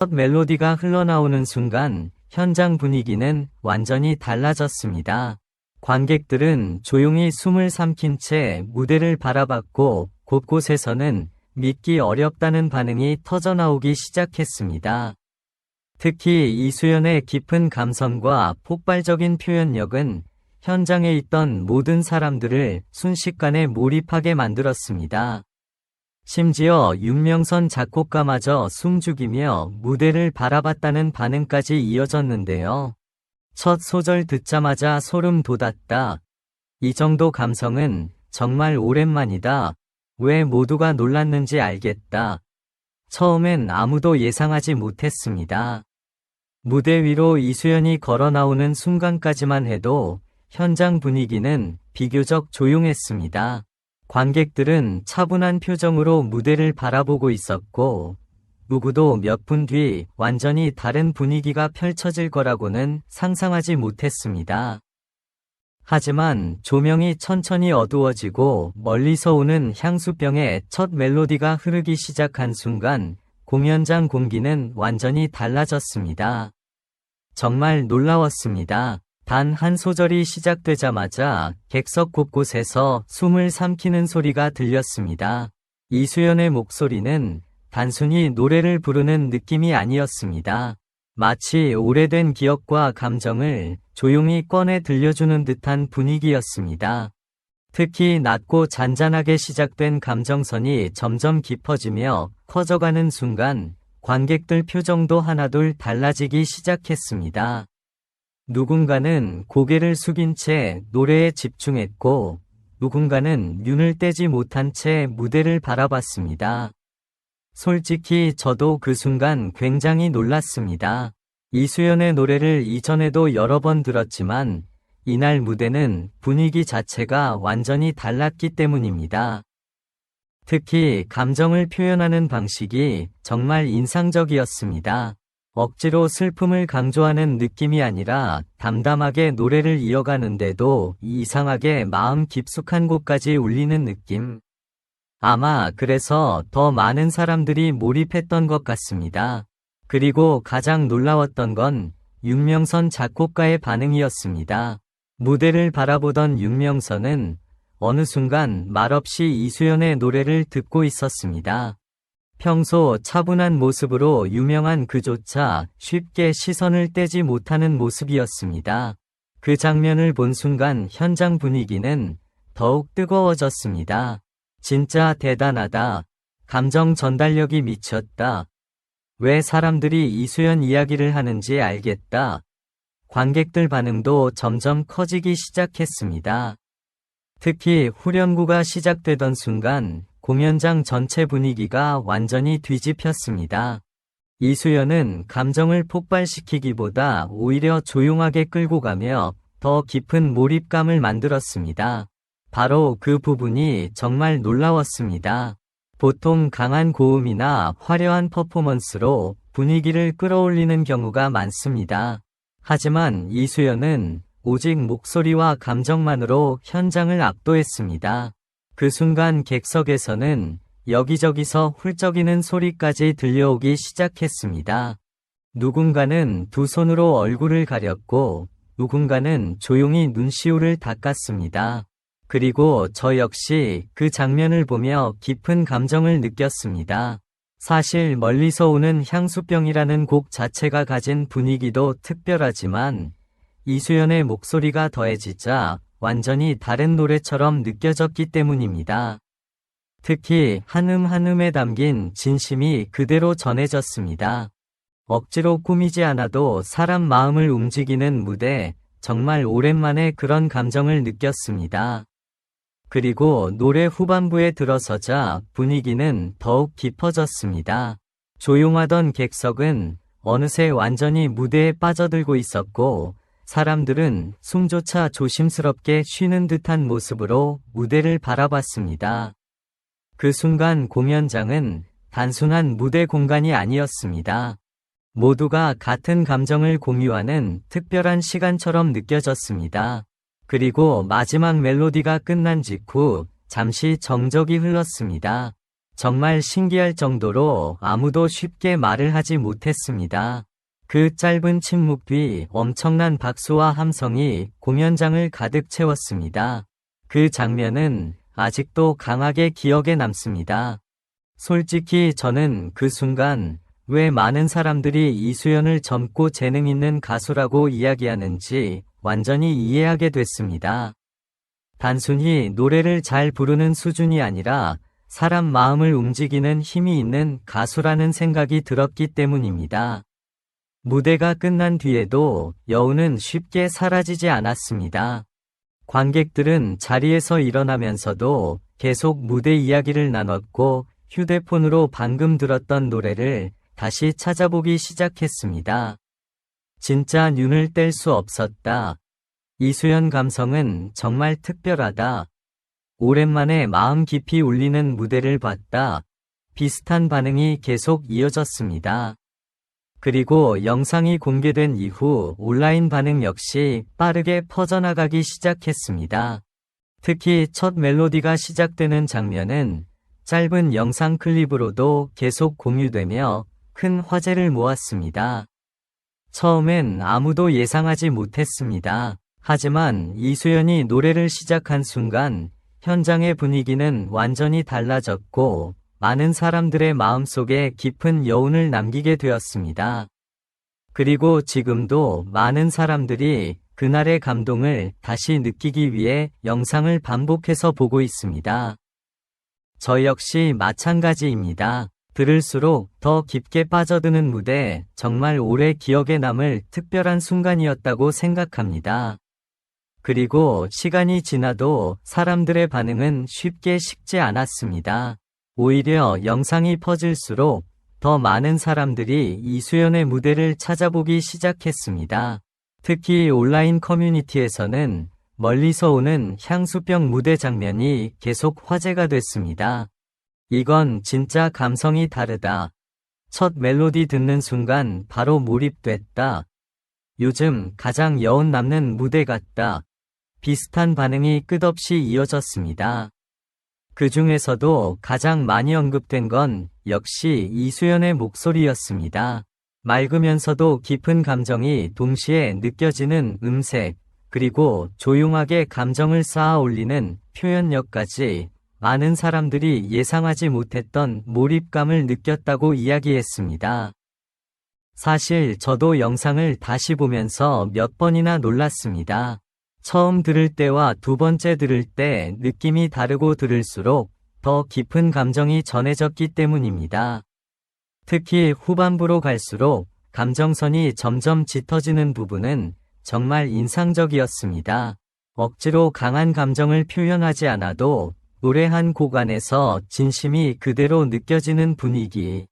첫 멜로디가 흘러나오는 순간 현장 분위기는 완전히 달라졌습니다. 관객들은 조용히 숨을 삼킨 채 무대를 바라봤고 곳곳에서는 믿기 어렵다는 반응이 터져나오기 시작했습니다. 특히 이수연의 깊은 감성과 폭발적인 표현력은 현장에 있던 모든 사람들을 순식간에 몰입하게 만들었습니다. 심지어 윤명선 작곡가마저 숨죽이며 무대를 바라봤다는 반응까지 이어졌는데요. 첫 소절 듣자마자 소름 돋았다. 이 정도 감성은 정말 오랜만이다. 왜 모두가 놀랐는지 알겠다. 처음엔 아무도 예상하지 못했습니다. 무대 위로 이수연이 걸어 나오는 순간까지만 해도 현장 분위기는 비교적 조용했습니다. 관객들은 차분한 표정으로 무대를 바라보고 있었고, 누구도 몇 분 뒤 완전히 다른 분위기가 펼쳐질 거라고는 상상하지 못했습니다. 하지만 조명이 천천히 어두워지고 멀리서 오는 향수병의 첫 멜로디가 흐르기 시작한 순간 공연장 공기는 완전히 달라졌습니다. 정말 놀라웠습니다. 단 한 소절이 시작되자마자 객석 곳곳에서 숨을 삼키는 소리가 들렸습니다. 이수연의 목소리는 단순히 노래를 부르는 느낌이 아니었습니다. 마치 오래된 기억과 감정을 조용히 꺼내 들려주는 듯한 분위기였습니다. 특히 낮고 잔잔하게 시작된 감정선이 점점 깊어지며 커져가는 순간 관객들 표정도 하나둘 달라지기 시작했습니다. 누군가는 고개를 숙인 채 노래에 집중했고, 누군가는 눈을 떼지 못한 채 무대를 바라봤습니다. 솔직히 저도 그 순간 굉장히 놀랐습니다. 이수연의 노래를 이전에도 여러 번 들었지만 이날 무대는 분위기 자체가 완전히 달랐기 때문입니다. 특히 감정을 표현하는 방식이 정말 인상적이었습니다. 억지로 슬픔을 강조하는 느낌이 아니라 담담하게 노래를 이어가는데도 이상하게 마음 깊숙한 곳까지 울리는 느낌. 아마 그래서 더 많은 사람들이 몰입했던 것 같습니다. 그리고 가장 놀라웠던 건 윤명선 작곡가의 반응이었습니다. 무대를 바라보던 윤명선은 어느 순간 말없이 이수연의 노래를 듣고 있었습니다. 평소 차분한 모습으로 유명한 그조차 쉽게 시선을 떼지 못하는 모습이었습니다. 그 장면을 본 순간 현장 분위기는 더욱 뜨거워졌습니다. 진짜 대단하다. 감정 전달력이 미쳤다. 왜 사람들이 이수연 이야기를 하는지 알겠다. 관객들 반응도 점점 커지기 시작했습니다. 특히 후렴구가 시작되던 순간 공연장 전체 분위기가 완전히 뒤집혔습니다. 이수연은 감정을 폭발시키기보다 오히려 조용하게 끌고 가며 더 깊은 몰입감을 만들었습니다. 바로 그 부분이 정말 놀라웠습니다. 보통 강한 고음이나 화려한 퍼포먼스로 분위기를 끌어올리는 경우가 많습니다. 하지만 이수연은 오직 목소리와 감정만으로 현장을 압도했습니다. 그 순간 객석에서는 여기저기서 훌쩍이는 소리까지 들려오기 시작했습니다. 누군가는 두 손으로 얼굴을 가렸고 누군가는 조용히 눈시울을 닦았습니다. 그리고 저 역시 그 장면을 보며 깊은 감정을 느꼈습니다. 사실 멀리서 오는 향수병이라는 곡 자체가 가진 분위기도 특별하지만 이수연의 목소리가 더해지자 완전히 다른 노래처럼 느껴졌기 때문입니다. 특히 한음 한음에 담긴 진심이 그대로 전해졌습니다. 억지로 꾸미지 않아도 사람 마음을 움직이는 무대, 정말 오랜만에 그런 감정을 느꼈습니다. 그리고 노래 후반부에 들어서자 분위기는 더욱 깊어졌습니다. 조용하던 객석은 어느새 완전히 무대에 빠져들고 있었고 사람들은 숨조차 조심스럽게 쉬는 듯한 모습으로 무대를 바라봤습니다. 그 순간 공연장은 단순한 무대 공간이 아니었습니다. 모두가 같은 감정을 공유하는 특별한 시간처럼 느껴졌습니다. 그리고 마지막 멜로디가 끝난 직후 잠시 정적이 흘렀습니다. 정말 신기할 정도로 아무도 쉽게 말을 하지 못했습니다. 그 짧은 침묵 뒤 엄청난 박수와 함성이 공연장을 가득 채웠습니다. 그 장면은 아직도 강하게 기억에 남습니다. 솔직히 저는 그 순간 왜 많은 사람들이 이수연을 젊고 재능 있는 가수라고 이야기하는지 완전히 이해하게 됐습니다. 단순히 노래를 잘 부르는 수준이 아니라 사람 마음을 움직이는 힘이 있는 가수라는 생각이 들었기 때문입니다. 무대가 끝난 뒤에도 여운은 쉽게 사라지지 않았습니다. 관객들은 자리에서 일어나면서도 계속 무대 이야기를 나눴고 휴대폰으로 방금 들었던 노래를 다시 찾아보기 시작했습니다. 진짜 눈을 뗄 수 없었다. 이수연 감성은 정말 특별하다. 오랜만에 마음 깊이 울리는 무대를 봤다. 비슷한 반응이 계속 이어졌습니다. 그리고 영상이 공개된 이후 온라인 반응 역시 빠르게 퍼져나가기 시작했습니다. 특히 첫 멜로디가 시작되는 장면은 짧은 영상 클립으로도 계속 공유되며 큰 화제를 모았습니다. 처음엔 아무도 예상하지 못했습니다. 하지만 이수연이 노래를 시작한 순간 현장의 분위기는 완전히 달라졌고 많은 사람들의 마음속에 깊은 여운을 남기게 되었습니다. 그리고 지금도 많은 사람들이 그날의 감동을 다시 느끼기 위해 영상을 반복해서 보고 있습니다. 저 역시 마찬가지입니다. 들을수록 더 깊게 빠져드는 무대, 정말 오래 기억에 남을 특별한 순간이었다고 생각합니다. 그리고 시간이 지나도 사람들의 반응은 쉽게 식지 않았습니다. 오히려 영상이 퍼질수록 더 많은 사람들이 이수연의 무대를 찾아보기 시작했습니다. 특히 온라인 커뮤니티에서는 멀리서 오는 향수병 무대 장면이 계속 화제가 됐습니다. 이건 진짜 감성이 다르다. 첫 멜로디 듣는 순간 바로 몰입됐다. 요즘 가장 여운 남는 무대 같다. 비슷한 반응이 끝없이 이어졌습니다. 그 중에서도 가장 많이 언급된 건 역시 이수연의 목소리였습니다. 맑으면서도 깊은 감정이 동시에 느껴지는 음색, 그리고 조용하게 감정을 쌓아 올리는 표현력까지 많은 사람들이 예상하지 못했던 몰입감을 느꼈다고 이야기했습니다. 사실 저도 영상을 다시 보면서 몇 번이나 놀랐습니다. 처음 들을 때와 두 번째 들을 때 느낌이 다르고 들을수록 더 깊은 감정이 전해졌기 때문입니다. 특히 후반부로 갈수록 감정선이 점점 짙어지는 부분은 정말 인상적이었습니다. 억지로 강한 감정을 표현하지 않아도 노래 한 곡 안에서 진심이 그대로 느껴지는 분위기.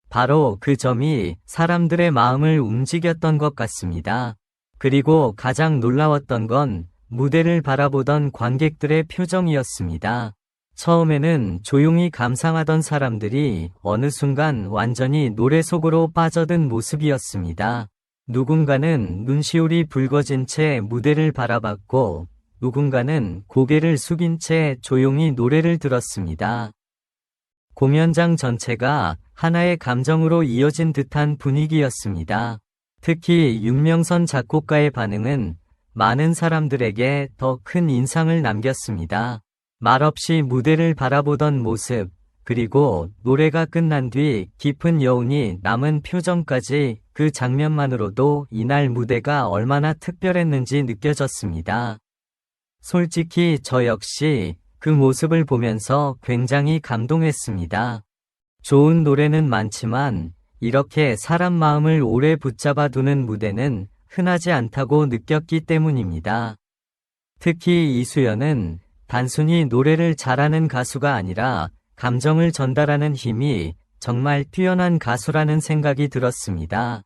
바로 그 점이 사람들의 마음을 움직였던 것 같습니다. 그리고 가장 놀라웠던 건 무대를 바라보던 관객들의 표정이었습니다. 처음에는 조용히 감상하던 사람들이 어느 순간 완전히 노래 속으로 빠져든 모습이었습니다. 누군가는 눈시울이 붉어진 채 무대를 바라봤고, 누군가는 고개를 숙인 채 조용히 노래를 들었습니다. 공연장 전체가 하나의 감정으로 이어진 듯한 분위기였습니다. 특히 윤명선 작곡가의 반응은 많은 사람들에게 더 큰 인상을 남겼습니다. 말없이 무대를 바라보던 모습, 그리고 노래가 끝난 뒤 깊은 여운이 남은 표정까지 그 장면만으로도 이날 무대가 얼마나 특별했는지 느껴졌습니다. 솔직히 저 역시 그 모습을 보면서 굉장히 감동했습니다. 좋은 노래는 많지만 이렇게 사람 마음을 오래 붙잡아 두는 무대는 흔하지 않다고 느꼈기 때문입니다. 특히 이수연은 단순히 노래를 잘하는 가수가 아니라 감정을 전달하는 힘이 정말 뛰어난 가수라는 생각이 들었습니다.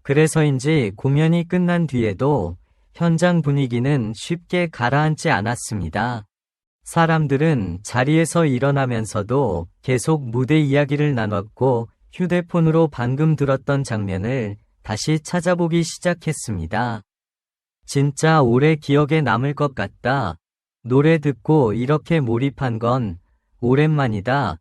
그래서인지 공연이 끝난 뒤에도 현장 분위기는 쉽게 가라앉지 않았습니다. 사람들은 자리에서 일어나면서도 계속 무대 이야기를 나눴고 휴대폰으로 방금 들었던 장면을 다시 찾아보기 시작했습니다. 진짜 오래 기억에 남을 것 같다. 노래 듣고 이렇게 몰입한 건 오랜만이다.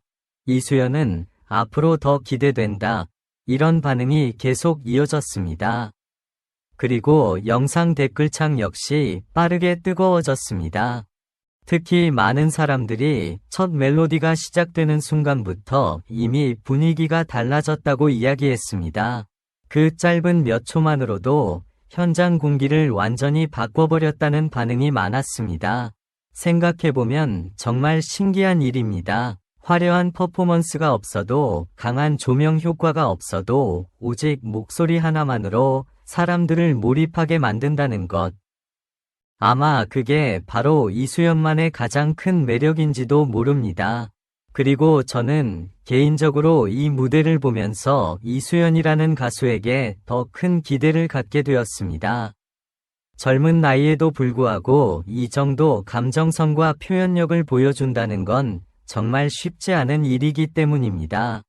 이수연은 앞으로 더 기대된다. 이런 반응이 계속 이어졌습니다. 그리고 영상 댓글창 역시 빠르게 뜨거워졌습니다. 특히 많은 사람들이 첫 멜로디가 시작되는 순간부터 이미 분위기가 달라졌다고 이야기했습니다. 그 짧은 몇 초만으로도 현장 공기를 완전히 바꿔버렸다는 반응이 많았습니다. 생각해보면 정말 신기한 일입니다. 화려한 퍼포먼스가 없어도, 강한 조명 효과가 없어도 오직 목소리 하나만으로 사람들을 몰입하게 만든다는 것. 아마 그게 바로 이수연만의 가장 큰 매력인지도 모릅니다. 그리고 저는 개인적으로 이 무대를 보면서 이수연이라는 가수에게 더 큰 기대를 갖게 되었습니다. 젊은 나이에도 불구하고 이 정도 감정선과 표현력을 보여준다는 건 정말 쉽지 않은 일이기 때문입니다.